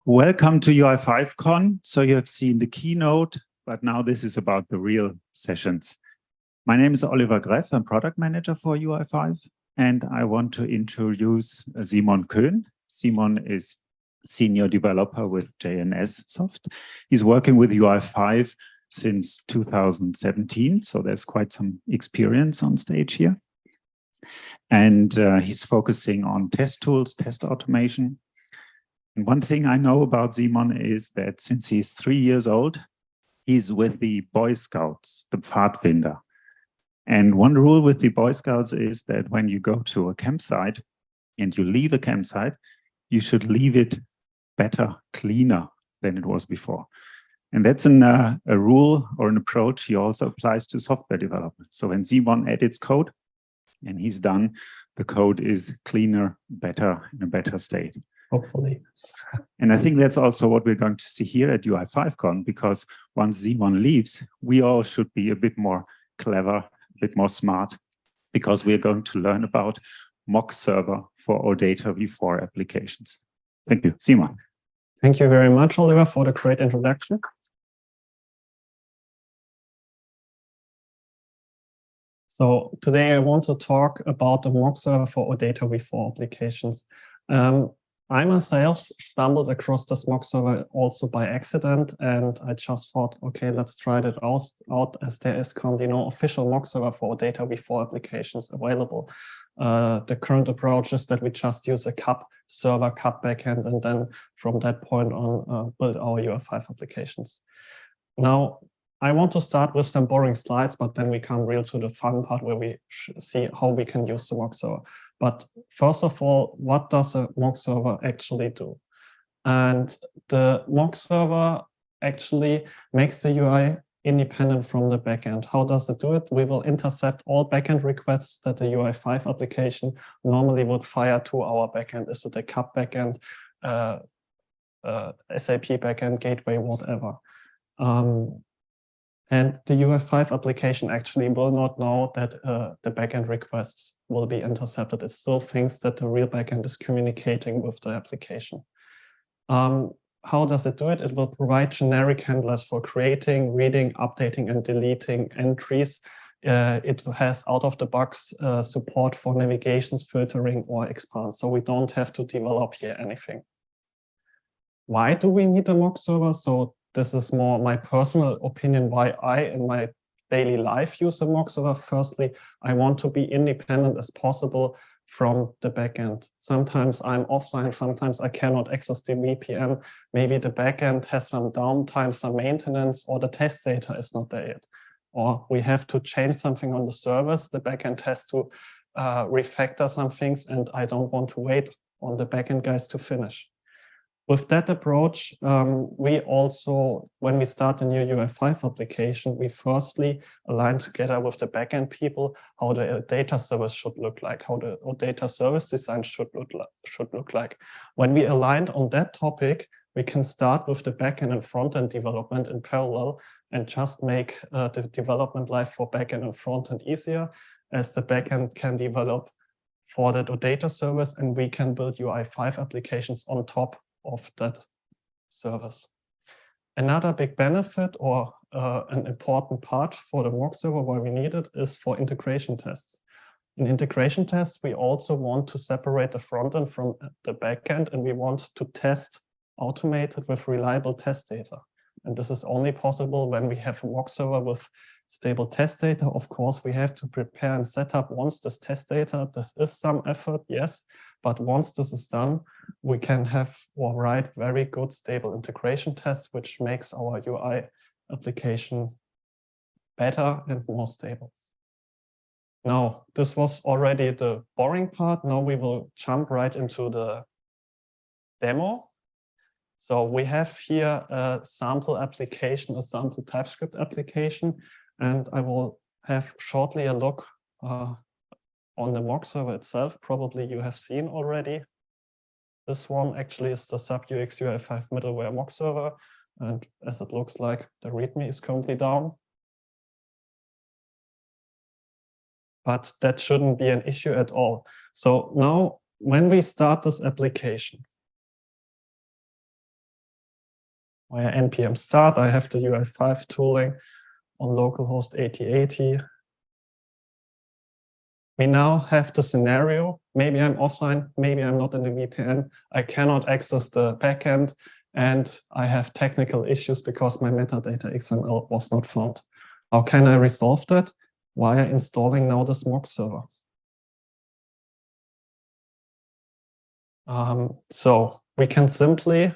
Welcome to UI5con. So you have seen the keynote, but now this is about the real sessions. My name is Oliver Greff. I'm product manager for UI5, and I want to introduce Simon Coen. Simon is senior developer with j&s-soft. He's working with UI5 since 2017, so there's quite some experience on stage here. And he's focusing on test tools, test automation. And one thing I know about Simon is that since he's 3 years old, he's with the Boy Scouts, the Pfadfinder. And one rule with the Boy Scouts is that when you go to a campsite and you leave a campsite, you should leave it better, cleaner than it was before. And that's a rule or an approach he also applies to software development. So when Simon edits code and he's done, the code is cleaner, better, in a better state. Hopefully. And I think that's also what we're going to see here at UI5con, because once Simon leaves, we all should be a bit more clever, a bit more smart, because we're going to learn about MockServer for OData v4 applications. Thank you, Simon. Thank you very much, Oliver, for the great introduction. So today I want to talk about the MockServer for OData v4 applications. I myself stumbled across this MockServer also by accident, and I just thought, okay, let's try it out as there is currently no official MockServer for OData v4 applications available. The current approach is that we just use a CAP server, CAP backend, and then from that point on build our UI5 applications. Now, I want to start with some boring slides, but then we come real to the fun part where we see how we can use the MockServer. But first of all, what does a MockServer actually do? And the MockServer actually makes the UI independent from the backend. How does it do it? We will intercept all backend requests that the UI5 application normally would fire to our backend. Is it a CAP backend, SAP backend, gateway, whatever? And the UI5 application actually will not know that the backend requests will be intercepted. It still thinks that the real backend is communicating with the application. How does it do it? It will provide generic handlers for creating, reading, updating, and deleting entries. It has out-of-the-box support for navigations, filtering, or expand. So we don't have to develop here anything. Why do we need a MockServer? So this is more my personal opinion why I, in my daily life, use a MockServer. Firstly, I want to be independent as possible from the backend. Sometimes I'm offline, sometimes I cannot access the VPN. Maybe the backend has some downtime, some maintenance, or the test data is not there yet. Or we have to change something on the service. The backend has to refactor some things, and I don't want to wait on the backend guys to finish. With that approach, we also, when we start a new UI5 application, we firstly align together with the backend people how the data service should look like, how the data service design should look like. When we aligned on that topic, we can start with the backend and frontend development in parallel and just make the development life for backend and frontend easier, as the backend can develop for that OData service and we can build UI5 applications on top of that service. Another big benefit or an important part for the MockServer, why we need it, is for integration tests. In integration tests, we also want to separate the front end from the backend, and we want to test automated with reliable test data. And this is only possible when we have a MockServer with stable test data. Of course, we have to prepare and set up once this test data. This is some effort, yes. But once this is done, we can have or write very good stable integration tests, which makes our UI application better and more stable. Now, this was already the boring part. Now we will jump right into the demo. So we have here a sample application, a sample TypeScript application, and I will have shortly a look on the MockServer itself. Probably you have seen already. This one actually is the sub-UX UI5 middleware MockServer, and as it looks like, the README is currently down. But that shouldn't be an issue at all. So now, when we start this application, via npm start. I have the UI5 tooling on localhost 8080. We now have the scenario. Maybe I'm offline, maybe I'm not in the VPN. I cannot access the backend, and I have technical issues because my metadata XML was not found. How can I resolve that? Via installing now this MockServer. So we can simply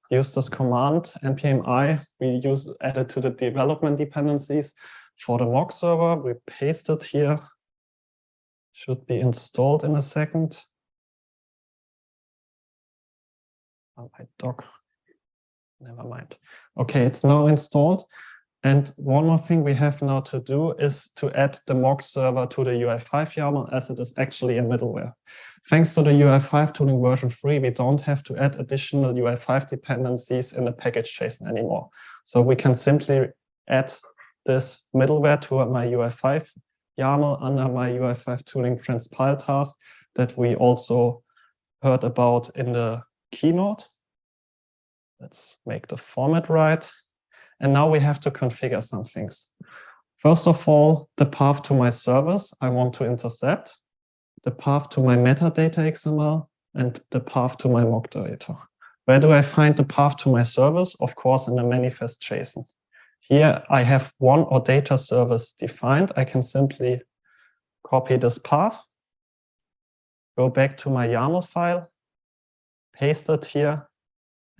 use this command npm I. We add it to the development dependencies for the MockServer. We paste it here. Should be installed in a second. Oh, my doc. Never mind. Okay, it's now installed. And one more thing we have now to do is to add the MockServer to the UI5 YAML, as it is actually a middleware. Thanks to the UI5 tooling version 3, we don't have to add additional UI5 dependencies in the package JSON anymore. So we can simply add this middleware to my UI5 YAML under my UI5 tooling transpile task that we also heard about in the keynote. Let's make the format right. And now we have to configure some things. First of all, the path to my service I want to intercept, the path to my metadata XML, and the path to my mock data. Where do I find the path to my service? Of course, in the manifest JSON. Here I have one OData service defined. I can simply copy this path, go back to my YAML file, paste it here,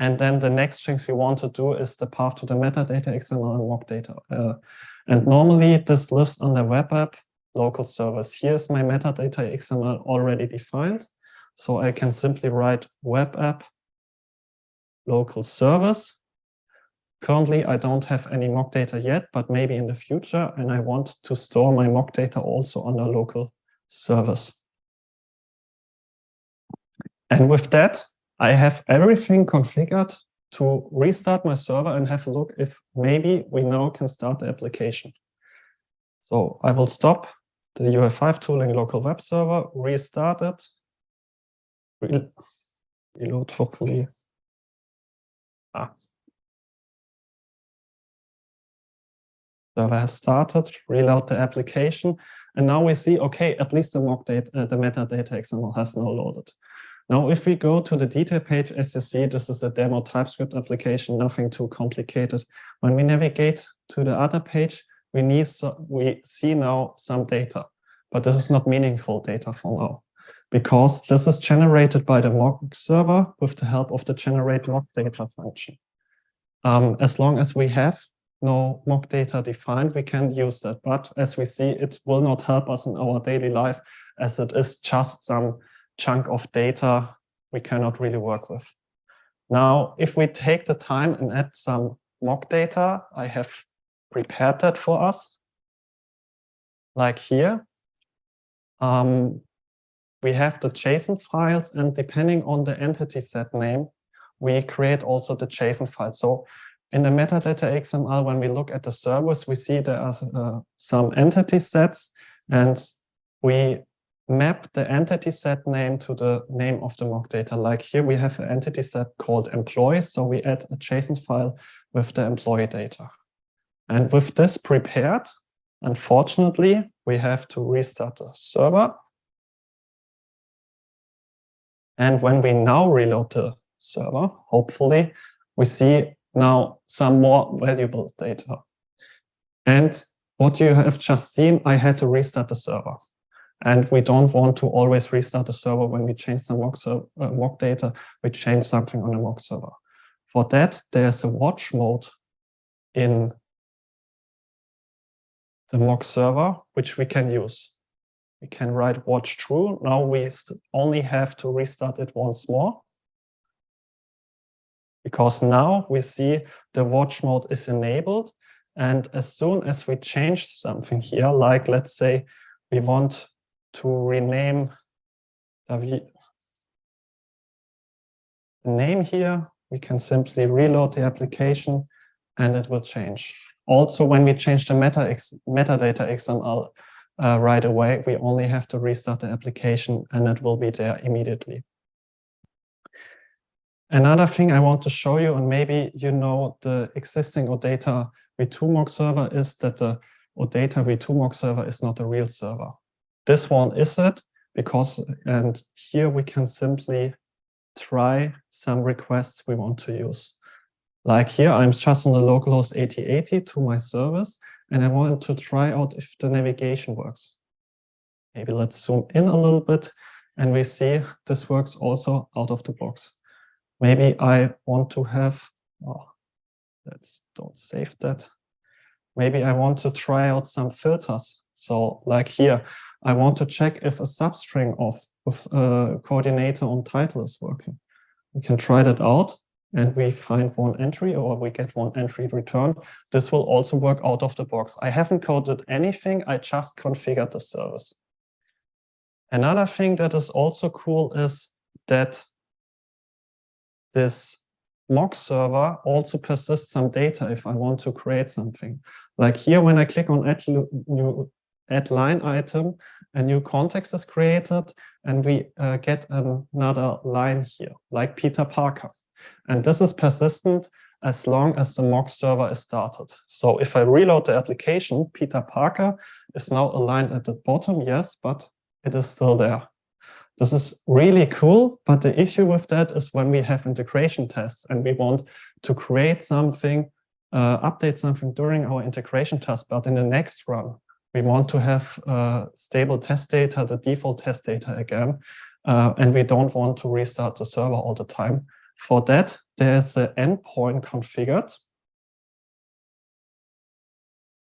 and then the next things we want to do is the path to the metadata XML and mock data. And normally this lives on the web app local service. Here's my metadata XML already defined. So I can simply write web app local service. Currently, I don't have any mock data yet, but maybe in the future, and I want to store my mock data also on a local service. And with that, I have everything configured to restart my server and have a look if maybe we now can start the application. So I will stop the UI5 tooling local web server, restart it, reload hopefully. Server has started, reload the application, and now we see, okay, at least the mock data, the metadata XML has now loaded. Now, if we go to the detail page, as you see, this is a demo TypeScript application, nothing too complicated. When we navigate to the other page, we see now some data, but this is not meaningful data for now, because this is generated by the MockServer with the help of the generate mock data function. As long as we have no mock data defined, we can use that. But as we see, it will not help us in our daily life, as it is just some chunk of data we cannot really work with. Now, if we take the time and add some mock data, I have prepared that for us. Like here, we have the JSON files, and depending on the entity set name, we create also the JSON file. So in the metadata XML, when we look at the service, we see there are some entity sets, and we map the entity set name to the name of the mock data. Like here, we have an entity set called employee, so we add a JSON file with the employee data. And with this prepared, unfortunately, we have to restart the server. And when we now reload the server, hopefully, we see now some more valuable data. And what you have just seen, I had to restart the server. And we don't want to always restart the server when we change some mock data, we change something on the mock server. For that, there's a watch mode in the mock server, which we can use. We can write watch true. Now we only have to restart it once more, because now we see the watch mode is enabled. And as soon as we change something here, like let's say we want to rename the name here, we can simply reload the application and it will change. Also, when we change the metadata XML right away, we only have to restart the application and it will be there immediately. Another thing I want to show you, and maybe you know the existing OData v2 mock server, is that the OData v2 mock server is not a real server. This one is it, because, and here we can simply try some requests we want to use. Like here, I'm just on the localhost 8080 to my service, and I want to try out if the navigation works. Maybe let's zoom in a little bit, and we see this works also out of the box. Maybe I want to have, oh, don't save that. Maybe I want to try out some filters. So like here, I want to check if a substring of coordinator on title is working. We can try that out, and we find one entry, or we get one entry return. This will also work out of the box. I haven't coded anything, I just configured the service. Another thing that is also cool is that this mock server also persists some data if I want to create something. Like here, when I click on add line item, a new context is created, and we get another line here, like Peter Parker. And this is persistent as long as the mock server is started. So if I reload the application, Peter Parker is now aligned at the bottom, yes, but it is still there. This is really cool, but the issue with that is when we have integration tests and we want to create something, update something during our integration test, but in the next run, we want to have stable test data, the default test data again, and we don't want to restart the server all the time. For that, there's an endpoint configured.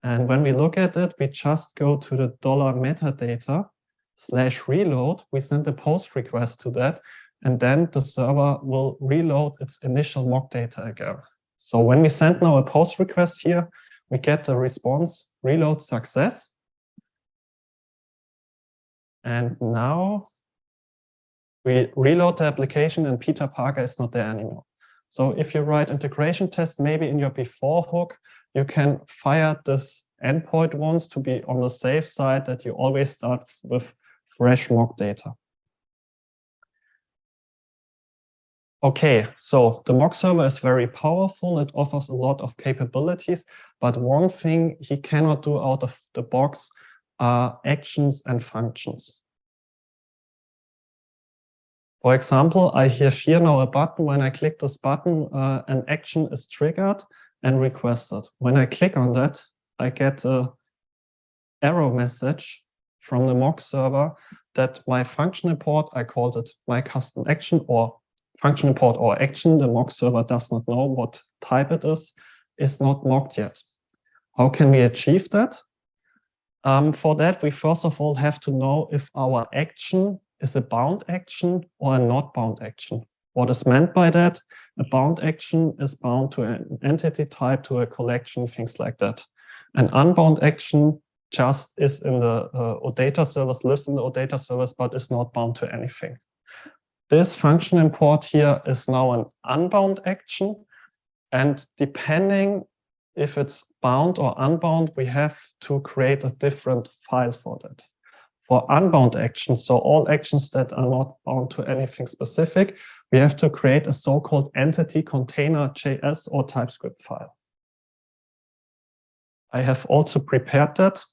And when we look at it, we just go to the $metadata /reload. We send a post request to that, and then the server will reload its initial mock data again. So when we send now a post request here, we get the response reload success. And now we reload the application and Peter Parker is not there anymore. So if you write integration tests, maybe in your before hook, you can fire this endpoint once to be on the safe side that you always start with fresh mock data. Okay, so the mock server is very powerful. It offers a lot of capabilities, but one thing he cannot do out of the box are actions and functions. For example, I have here now a button. When I click this button, an action is triggered and requested. When I click on that, I get an error message from the mock server that my function import, I called it my custom action, or function import or action, the mock server does not know what type it is not mocked yet. How can we achieve that? For that, we first of all have to know if our action is a bound action or a not bound action. What is meant by that? A bound action is bound to an entity type, to a collection, things like that. An unbound action just is in the OData service, lives in the OData service, but is not bound to anything. This function import here is now an unbound action. And depending if it's bound or unbound, we have to create a different file for that. For unbound actions, so all actions that are not bound to anything specific, we have to create a so-called entity container JS or TypeScript file. I have also prepared that.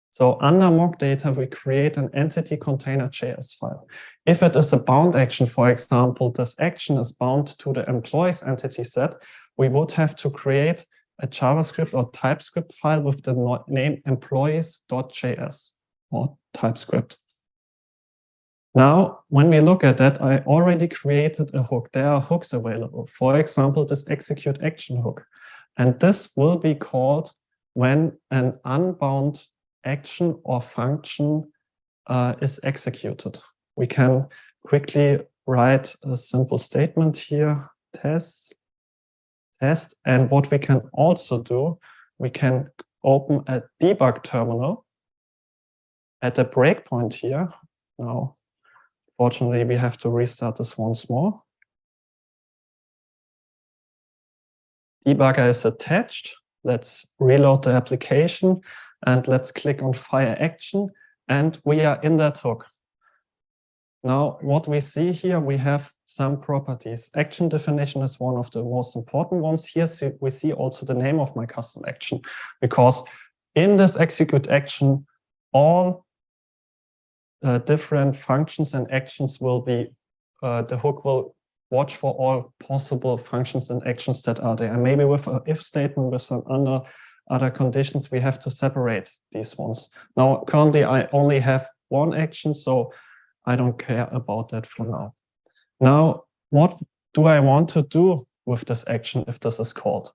So under mock data, we create an entity container JS file. If it is a bound action, for example, this action is bound to the employees entity set, we would have to create a JavaScript or TypeScript file with the name employees.js. or TypeScript. Now, when we look at that, I already created a hook. There are hooks available. For example, this execute action hook. And this will be called when an unbound action or function is executed. We can quickly write a simple statement here, test. And what we can also do, we can open a debug terminal at a breakpoint here. Now, fortunately, we have to restart this once more. Debugger is attached. Let's reload the application and let's click on fire action. And we are in that hook. Now, what we see here, we have some properties. Action definition is one of the most important ones. Here we see also the name of my custom action, because in this execute action, all different functions and actions will be, the hook will watch for all possible functions and actions that are there. And maybe with an if statement, with some other conditions, we have to separate these ones. Now, currently, I only have one action, so I don't care about that for now. Now, what do I want to do with this action if this is called?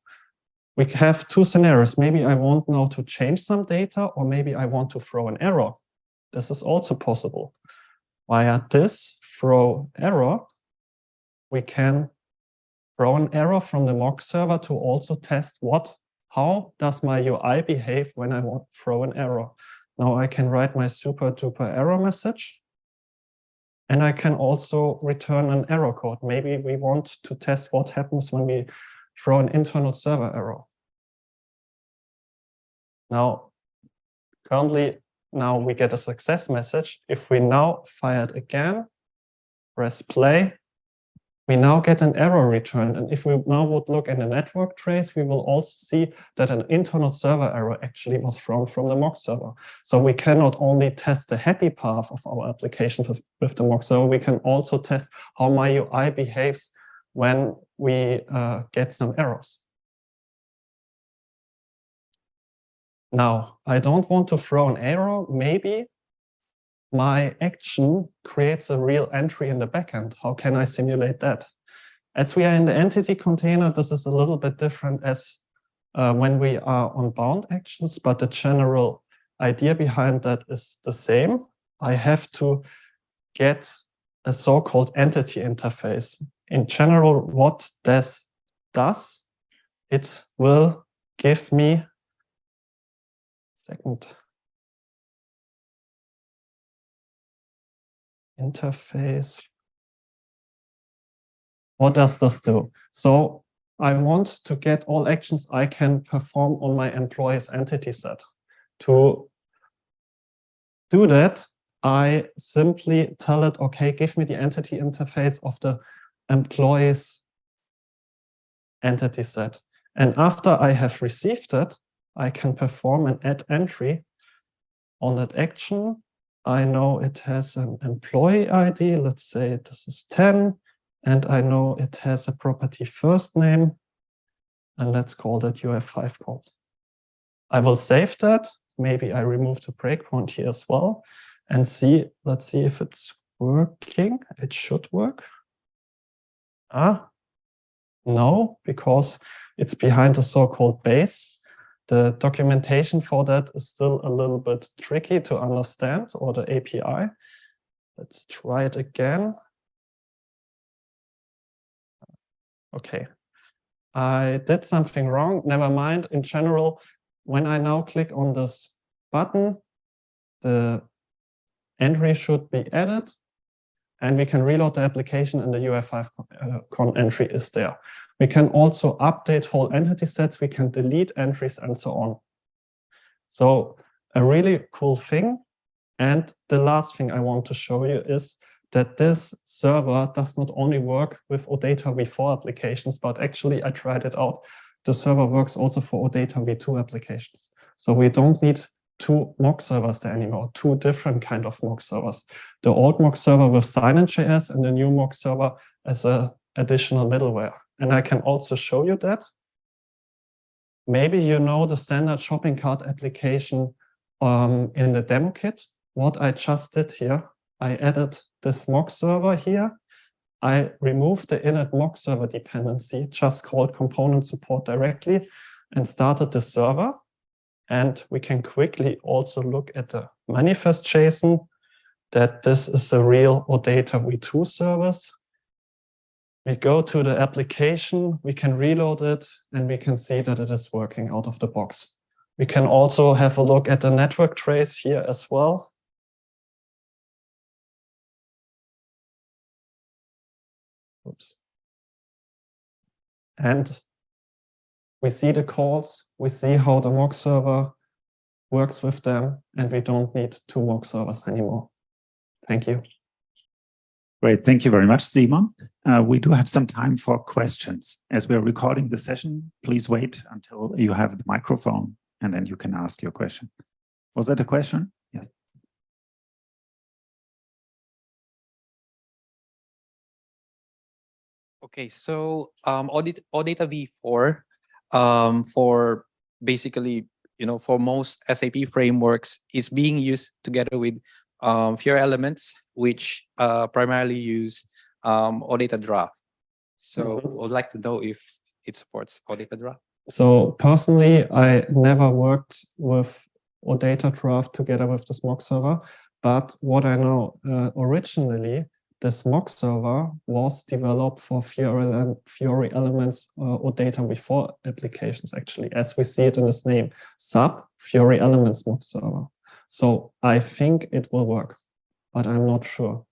We have two scenarios. Maybe I want now to change some data, or maybe I want to throw an error. This is also possible. Via this throw error, we can throw an error from the MockServer to also test how does my UI behave when I want to throw an error. Now I can write my super duper error message. And I can also return an error code. Maybe we want to test what happens when we throw an internal server error. Now, currently, now we get a success message. If we now fire it again, press play, we now get an error returned. And if we now would look in the network trace, we will also see that an internal server error actually was thrown from the MockServer. So we cannot only test the happy path of our application with the MockServer, we can also test how my UI behaves when we get some errors. Now, I don't want to throw an error. Maybe my action creates a real entry in the backend. How can I simulate that? As we are in the entity container, this is a little bit different as when we are on bound actions, but the general idea behind that is the same. I have to get a so-called entity interface. In general, what this does, it will give me, interface. What does this do? So I want to get all actions I can perform on my employee's entity set. To do that, I simply tell it, okay, give me the entity interface of the employee's entity set. And after I have received it, I can perform an add entry on that action. I know it has an employee ID. Let's say this is 10. And I know it has a property first name. And let's call that UI5con. I will save that. Maybe I remove the breakpoint here as well. And see, let's see if it's working. It should work. No, because it's behind the so-called base. The documentation for that is still a little bit tricky to understand, or the API. Let's try it again. Okay, I did something wrong. Never mind. In general, when I now click on this button, the entry should be added, and we can reload the application, and the UI5con entry is there. We can also update whole entity sets. We can delete entries and so on. So a really cool thing. And the last thing I want to show you is that this server does not only work with OData v4 applications, but actually I tried it out. The server works also for OData v2 applications. So we don't need two mock servers there anymore, two different kind of mock servers. The old mock server with Silent.js and the new mock server as an additional middleware. And I can also show you that. Maybe you know the standard shopping cart application in the demo kit. What I just did here, I added this mock server here. I removed the init mock server dependency, just called component support directly, and started the server. And we can quickly also look at the manifest JSON, that this is a real OData v2 service. We go to the application, we can reload it, and we can see that it is working out of the box. We can also have a look at the network trace here as well. Oops. And we see the calls, we see how the mock server works with them, and we don't need two mock servers anymore. Thank you. Great, thank you very much, Simon. We do have some time for questions. As we're recording the session, please wait until you have the microphone and then you can ask your question. Was that a question? Yeah. Okay, so OData v4 for basically, for most SAP frameworks is being used together with Fiori elements, which primarily use OData draft. So I would like to know if it supports OData draft. So personally, I never worked with OData draft together with this MockServer, but what I know originally, this MockServer was developed for Fiori elements OData v4 applications, actually, as we see it in its name, sub Fiori elements MockServer. So I think it will work, but I'm not sure.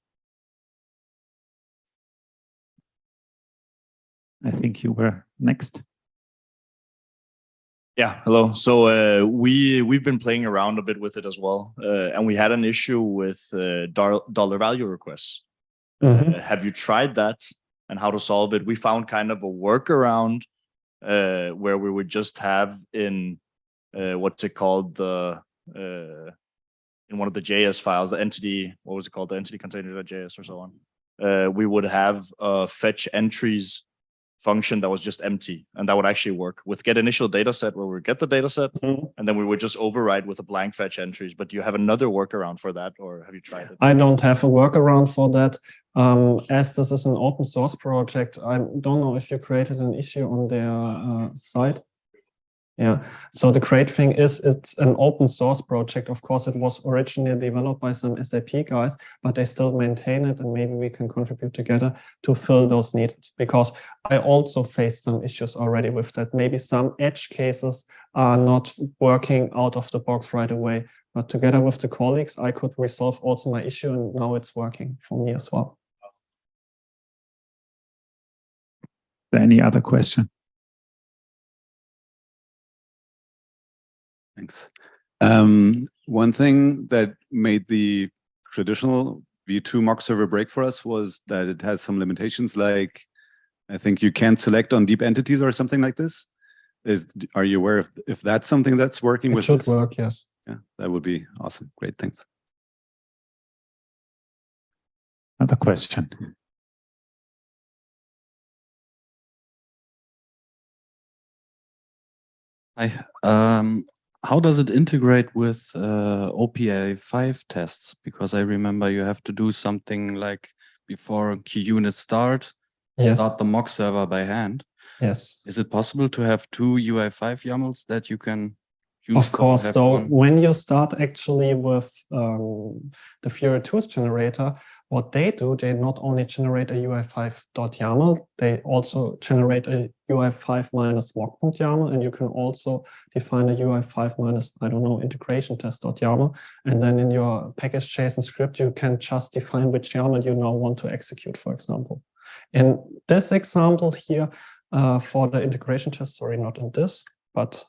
I think you were next. Yeah, hello. So we've been playing around a bit with it as well, and we had an issue with dollar value requests. Have you tried that and how to solve it? We found kind of a workaround where we would just have in what's it called, the in one of the JS files, the entity, what was it called, the entity container.js or so on. We would have a fetch entries function that was just empty, and that would actually work with get initial data set, where we get the data set and then we would just override with a blank fetch entries. But do you have another workaround for that, or have you tried it? I don't have a workaround for that. As this is an open source project, I don't know if you created an issue on their site. Yeah, so the great thing is it's an open source project. Of course, it was originally developed by some SAP guys, but they still maintain it, and maybe we can contribute together to fill those needs, because I also faced some issues already with that. Maybe some edge cases are not working out of the box right away, but together with the colleagues, I could resolve also my issue, and now it's working for me as well. Any other question? Thanks. One thing that made the traditional V2 MockServer break for us was that it has some limitations, like I think you can't select on deep entities or something like this. Are you aware if that's something that's working with this? It should work, yes. Yeah, that would be awesome. Great, thanks. Another question. Hi. How does it integrate with OPA5 tests? Because I remember you have to do something like before key units start the MockServer by hand. Yes. Is it possible to have two UI5 YAMLs that you can use? Of course. So when you start actually with the Fiori tools generator, what they do, they not only generate a UI5.yaml, they also generate a UI5-mock.yaml, and you can also define a UI5- I don't know, integration test.yaml. And then in your package JSON script, you can just define which YAML you now want to execute, for example. In this example here, for the integration test, sorry, not in this, but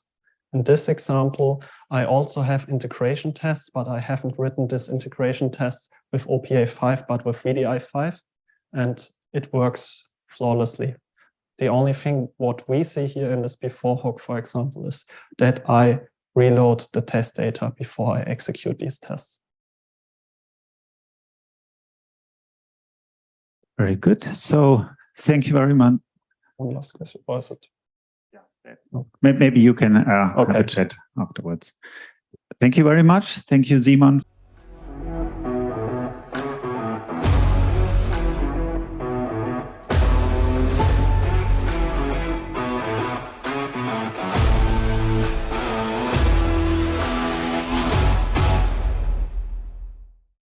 in this example, I also have integration tests, but I haven't written this integration tests with OPA5, but with VDI5, and it works flawlessly. The only thing what we see here in this before hook, for example, is that I reload the test data before I execute these tests. Very good. So thank you very much. One last question, was it? Maybe you can have a chat afterwards. Thank you very much. Thank you, Simon.